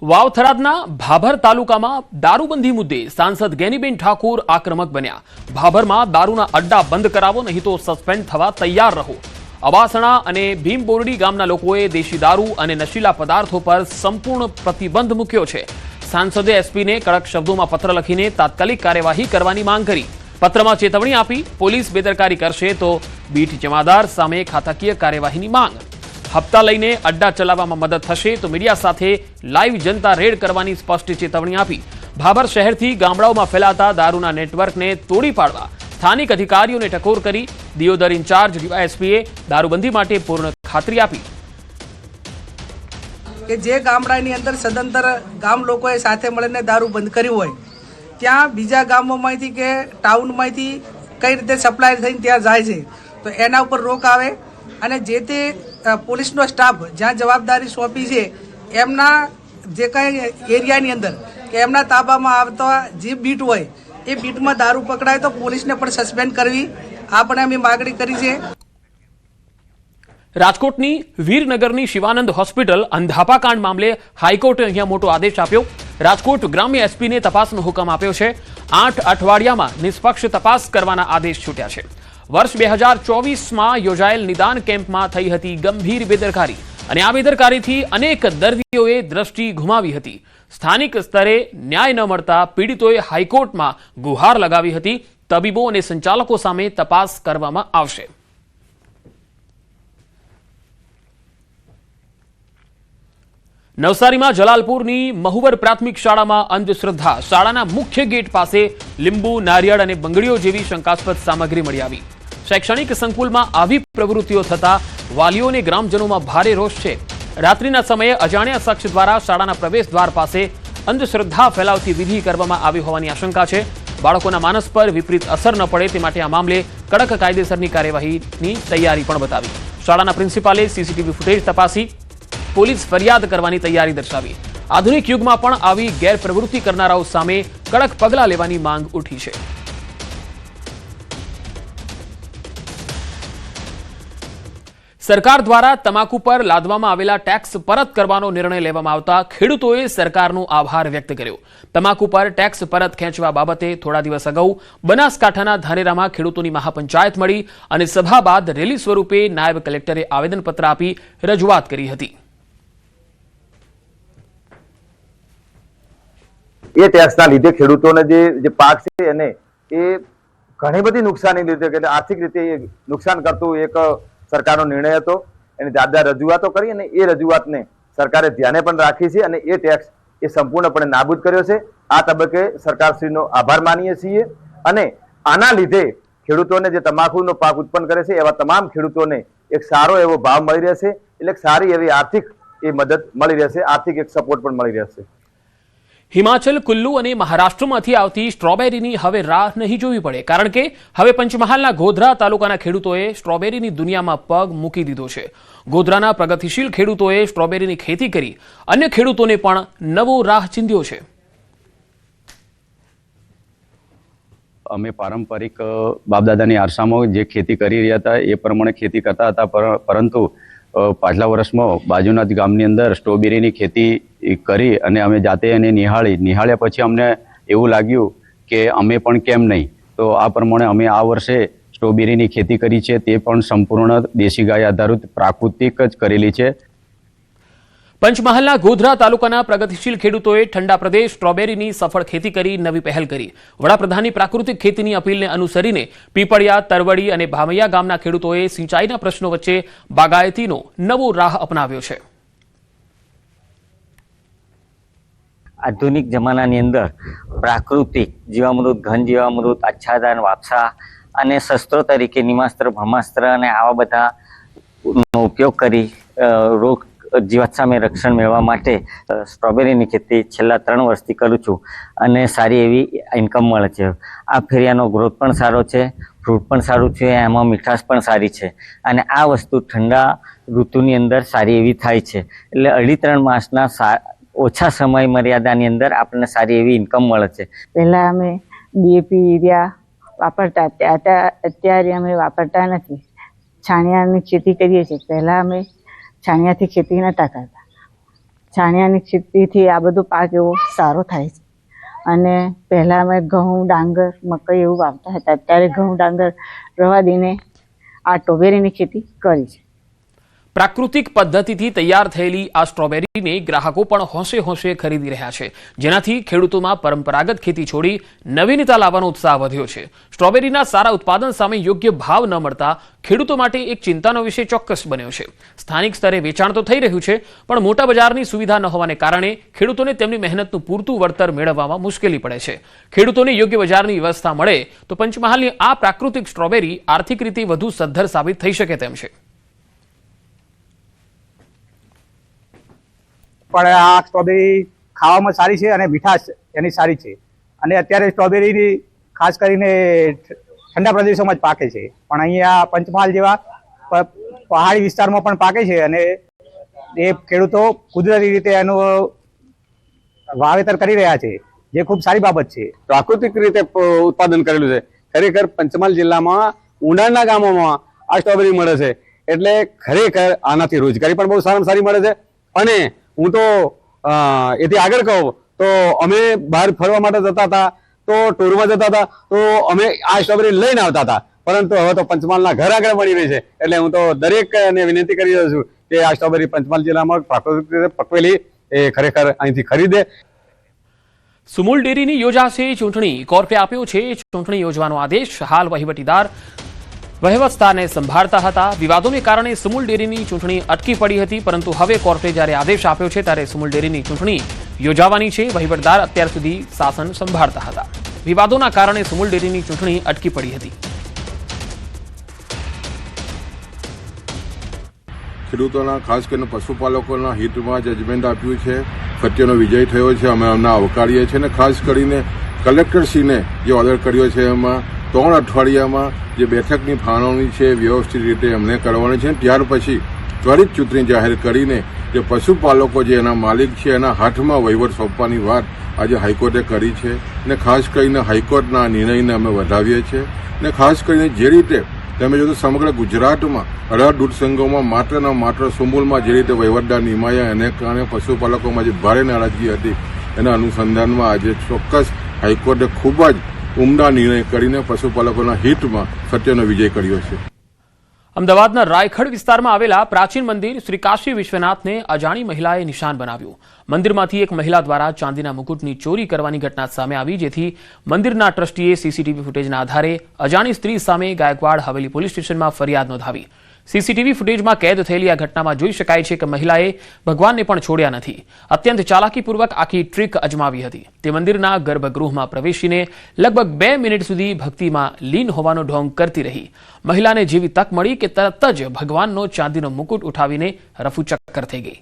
વાવથરાદના ભાભર તાલુકામાં દારૂબંધી મુદ્દે સાંસદ ગેનીબેન ઠાકુર આક્રમક બન્યા। ભાભરમાં દારૂના અડ્ડા બંધ કરાવો, નહીં તો સસ્પેન્ડ થવા તૈયાર રહો। અવાસણા અને ભીમબોરડી ગામના લોકોએ દેશી દારૂ અને નશીલા પદાર્થો પર સંપૂર્ણ પ્રતિબંધ મૂક્યો છે। સાંસદે એસપીને કડક શબ્દોમાં પત્ર લખીને તાત્કાલિક કાર્યવાહી કરવાની માંગ કરી। પત્રમાં ચેતવણી આપી પોલીસ બેદરકારી કરશે તો બીટ જમાદાર સામે ખાતાકીય કાર્યવાહીની માંગ। हप्ता लईने अड्डा चलाववामां मदद थशे तो मीडिया साथे लाइव जनता रेड करवानी स्पष्ट चेतवणी आपी। भाभर शहेरथी गामडाओमां फैलाता दारूना नेटवर्कने तोड़ी पाडवा स्थानिक अधिकारीओने टकोर करी। दियोदर इंचार्ज डीवायएसपीए दारूबंधी माटे पूर्ण खातरी आपी के जे गामडानी अंदर सदंतर गाम लोकोए साथे मळीने दारू बंध कर्युं होय त्यां बीजा गामोमांथी के टाउनमांथी कई रीते सप्लाय थईने त्यां जाय छे तो एना उपर रोक आवे અને જે તે પોલીસનો સ્ટાફ જ્યાં જવાબદારી સોંપી છે એમના જે કાંઈ એરિયાની અંદર કે એમના તાબામાં આવતા જે બીટ હોય એ બીટમાં દારૂ પકડાય તો પોલીસને પણ સસ્પેન્ડ કરવી આ પણ અમે માગણી કરી છે। રાજકોટની વીરનગરની શિવાનંદ હોસ્પિટલ અંધાપાકાંડ મામલે હાઈકોર્ટે અહીંયા મોટો આદેશ આપ્યો। રાજકોટ ગ્રામ્ય એસપીને તપાસનો હુકમ આપ્યો છે। 8 અઠવાડિયામાં નિષ્પક્ષ તપાસ કરવાના આદેશ છૂટ્યા છે। वर्ष 2024 में योजायेल निदान केम्प में थई हती गंभीर बेदरकारी अने आ बेदरकारीथी अनेक दर्दीओए दृष्टि गुमावी हती। स्थानिक स्तरे न्याय न मळता पीड़ितोए हाईकोर्ट में गुहार लगावी हती। तबीबो अने संचालको सामे तपास करवामां आवशे। नवसारी में जलालपुरनी महुवर प्राथमिक शाला में अंधश्रद्धा। शाळाना मुख्य गेट पासे લીંબુ नारियळ अने बंगड़ीओ जेवी शंकास्पद सामग्री मळी आवी। शैक्षणिक संकुल में आवी प्रवृत्तिओ थता वालीओ ने ग्रामजनों में भारे रोष छे। रात्रिना समये अजाण्या शख्स द्वारा शाळाना प्रवेश द्वार पासे अंधश्रद्धा फैलावती विधि करवामां आवी होवानी आशंका छे। बाळकोना मानस पर विपरीत असर न पड़े ते माटे आ मामले कड़क कायदेसरनी कार्यवाहीनी तैयारी पण बतावी। शाळाना प्रिंसिपाले सीसीटीवी फूटेज तपासी पोलीस फरियाद करवानी तैयारी दर्शावी। आधुनिक युग में पण आवी गैरप्रवृत्ति करनाराओ सामे कड़क पगला लेवानी मांग उठी छे। सरकार द्वारा तमाकू पर लादवामां आवेला टेक्स परत करवानो निर्णय लेवामां आवता खेडूतोए सरकारनो आभार व्यक्त कर्यो। तमाकू पर टेक्स परत खेंचवा बाबते थोड़ा दिवस अगाऊ बनासकांठाना धानेरामां खेडूतोनी महापंचायत मळी अने सभा बाद रेली स्वरूपे नायब कलेक्टरे आवेदनपत्र आपी रजूआत करी हती। એ ટેક્સના લીધે ખેડૂતોને જે પાક છે એને એ ઘણી બધી નુકસાની લીધે કે આર્થિક રીતે નુકસાન કરતું એક સરકારનો નિર્ણય હતો। એની દાદા રજૂઆતો કરી અને એ રજૂઆતને સરકારે ધ્યાને પણ રાખી છે અને એ ટેક્સ એ સંપૂર્ણપણે નાબૂદ કર્યો છે। આ તબક્કે સરકારશ્રીનો આભાર માનીએ છીએ અને આના લીધે ખેડૂતોને જે તમાકુનો પાક ઉત્પન્ન કરે છે એવા તમામ ખેડૂતોને એક સારો એવો ભાવ મળી રહેશે, એટલે સારી એવી આર્થિક એ મદદ મળી રહેશે, આર્થિક એક સપોર્ટ પણ મળી રહેશે। हिमाचल कुल्लू और महाराष्ट्रमांथी आवती स्ट्रॉबेरीनी हवे राह नहीं जोवी पड़े, कारण के हवे पंचमहालना गोधरा तालुकाना खेडूतोए स्ट्रॉबेरीनी दुनियामां पग मूकी दीधो छे। गोधराना प्रगतिशील खेडूतोए स्ट्रॉबेरीनी खेती करी अन्य खेडूतोने पण नवो राह चींध्यो छे। अमे पारंपरिक बापदादानी आरसामां जे खेती करी रह्या हता ए प्रमाणे खेती करता हता, परंतु पाछला वर्षमां बाजुना गामनी अंदर स्ट्रॉबेरीनी खेती करी अने अमे जाते एने निहाळ्या पछी अमने एवुं लाग्युं के अमे पण केम नहीं, तो आ प्रमाणे अमे आ वर्षे स्ट्रॉबेरीनी खेती करी छे। ते पण संपूर्ण देशी गाय आधारित प्राकृतिक ज करेली छे। पंचमहालना गोधरा तालुकाना प्रगतिशील खेडूतोए ठंडा प्रदेश स्ट्रॉबेरीनी सफल खेती करी नवी पहल करी। वडाप्रधाननी प्राकृतिक खेतीनी अपीलने अनुसरीने पीपळिया, तरवड़ी अने भामैया गामना खेडूतोए सिंचाईना प्रश्नो वच्चे बागायतीनो नवो राह अपनाव्यो छे। आधुनिक जमानानी अंदर प्राकृतिक जीवामृत, घन जीवामृत, आच्छादन, वापसा अने शस्त्रो तरीके निमास्त्र, ब्रह्मास्त्र अने आवा बधानो उपयोग करी रोग जीवात सामे रक्षण मेळववा माटे स्ट्रॉबेरीनी खेती छेल्ला 3 वर्षथी करूं छुं अने सारी एवी इनकम मळे छे। आ फेरियानो ग्रोथ पण सारो छे, फ्रूट पण सारूं छे, एमां मीठाश पण सारी छे अने आ वस्तु ठंडा ऋतुनी अंदर सारी एवी थाय छे। एटले 2.5-3 मासना ओछा समय मर्यादानी अंदर आपने सारी एवी इनकम मळे छे। पहला अमे डीएपी यूरिया वापरता, अत्यारे अमे वापरता नथी। छाणियानी खेती करीए छीए। पहला अमे छाणियाथी खेती नता करता। છાણિયાની ખેતીથી આ બધું પાક એવો સારો થાય છે. અને પહેલાં અમે ઘઉં, ડાંગર, મકઈ એવું વાવતા હતા. અત્યારે ઘઉં, ડાંગર રવા દઈને આ સ્ટ્રોબેરીની ખેતી કરી છે. પ્રાકૃતિક પદ્ધતિથી તૈયાર થયેલી આ સ્ટ્રોબેરીને ગ્રાહકો પણ હોંશે હોંશે ખરીદી રહ્યા છે, જેનાથી ખેડૂતોમાં પરંપરાગત ખેતી છોડી નવીનતા લાવવાનો ઉત્સાહ વધ્યો છે. સ્ટ્રોબેરીના સારા ઉત્પાદન સામે યોગ્ય ભાવ ન મળતા ખેડૂતો માટે એક ચિંતાનો વિષય ચોક્કસ બન્યો છે. સ્થાનિક સ્તરે વેચાણ તો થઈ રહ્યું છે, પણ મોટા બજારની સુવિધા ન હોવાને કારણે ખેડૂતોને તેમની મહેનતનું પૂરતું વળતર મેળવવામાં મુશ્કેલી પડે છે. ખેડૂતોને યોગ્ય બજારની વ્યવસ્થા મળે તો પંચમહાલની આ પ્રાકૃતિક સ્ટ્રોબેરી આર્થિક રીતે વધુ સદ્ધર સાબિત થઈ શકે તેમ છે. પણ આ સ્ટ્રોબેરી ખાવામાં સારી છે અને મીઠાશ એની સારી છે. અને અત્યારે સ્ટ્રોબેરી ખાસ કરીને ઠંડા પ્રદેશોમાં જ પાકે છે, પણ અહીંયા પંચમહાલ જેવા પહાડી વિસ્તારમાં પણ પાકે છે. અને એ ખેડૂતો કુદરતી રીતે એનું વાવેતર કરી રહ્યા છે, જે ખૂબ સારી બાબત છે. પ્રાકૃતિક રીતે ઉત્પાદન કરેલું છે. ખરેખર પંચમહાલ જિલ્લામાં ઊંડાણના ગામોમાં આ સ્ટ્રોબેરી મળે છે, એટલે ખરેખર આનાથી રોજગારી પણ બહુ સારામાં સારી મળે છે. અને હું તો એથી આગળ કહું તો અમે બહાર ફરવા માટે જતા હતા, તો ટૂરમાં જતા હતા, તો અમે આ સ્ટ્રોબેરી લઈને આવતા હતા. પરંતુ હવે તો પંચમહાલના ઘર આગળ મળી રહી છે, એટલે હું તો દરેકને વિનંતી કરી રહ્યો છું કે આ સ્ટ્રોબેરી પંચમહાલ જિલ્લામાં પ્રાકૃતિક રીતે પકવેલી એ ખરેખર અહીંથી ખરીદે. સુમુલ ડેરીની યોજાશે ચૂંટણી. કોર્ટે આપ્યો છે ચૂંટણી યોજવાનો આદેશ. હાલ વહીવટીદાર વહીવટસ્તાને સંભાળતા હતા. વિવાદોને કારણે સુમુલ ડેરીની ચૂંટણી અટકી પડી હતી, પરંતુ હવે કોર્ટે જ્યારે આદેશ આપ્યો છે ત્યારે સુમુલ ડેરીની ચૂંટણી યોજાવાની છે. વહીવટદાર અત્યાર સુધી શાસન સંભાળતા હતા. વિવાદોના કારણે સુમુલ ડેરીની ચૂંટણી અટકી પડી હતી. ખેડૂતોના ખાસ કરીને પશુપાલકોના હિતમાં જજમેન્ટ આપ્યું છે. સત્યનો વિજય થયો છે. અમે અમને આવકારીએ છીએ અને ખાસ કરીને કલેક્ટરશ્રીને જે ઓર્ડર કર્યો છે એમાં 3 અઠવાડિયામાં જે બેઠકની ફાળવણી છે વ્યવસ્થિત રીતે એમને કરવાની છે. ત્યાર પછી ત્વરિત ચૂંટણી જાહેર કરીને જે પશુપાલકો જે એના માલિક છે એના હાથમાં વહીવટ સોંપવાની વાત આજે હાઈકોર્ટે કરી છે. અને ખાસ કરીને હાઈકોર્ટના નિર્ણયને અમે વધાવીએ છીએ. અને ખાસ કરીને જે રીતે તમે જો તો સમગ્ર ગુજરાતમાં 18 દૂધ સંઘોમાં માત્ર ને માત્ર સુમુલમાં જે રીતે વહીવટદાર નિમાયા એને કારણે પશુપાલકોમાં જે ભારે નારાજગી હતી એના અનુસંધાનમાં આજે ચોક્કસ હાઈકોર્ટે ખૂબ જ ઉમદા નિર્ણય કરીને પશુપાલકોના હિતમાં સત્યનો વિજય કર્યો છે. અમદાવાદના રાયખડ વિસ્તારમાં આવેલા પ્રાચીન મંદિર શ્રી કાશી વિશ્વનાથને અજાણી મહિલાએ નિશાન બનાવ્યું. મંદિરમાંથી એક મહિલા દ્વારા ચાંદીના મુકુટની ચોરી કરવાની ઘટના સામે આવી, જેથી મંદિરના ટ્રસ્ટીએ સીસીટીવી ફૂટેજના આધારે અજાણી સ્ત્રી સામે ગાયકવાડ હવેલી પોલીસ સ્ટેશનમાં ફરિયાદ નોંધાવી. સીસીટીવી ફૂટેજમાં કેદ થયેલી આ ઘટનામાં જોઈ શકાય છે કે મહિલાએ ભગવાનને પણ છોડ્યા નથી. અત્યંત ચાલાકીપૂર્વક આખી ટ્રીક અજમાવી હતી. તે મંદિરના ગર્ભગૃહમાં પ્રવેશીને લગભગ 2 મિનિટ સુધી ભક્તિમાં લીન હોવાનો ઢોંગ કરતી રહી. મહિલાને જેવી તક મળી કે તરત જ ભગવાનનો ચાંદીનો મુકુટ ઉઠાવીને રફુચક્કર થઈ ગઈ.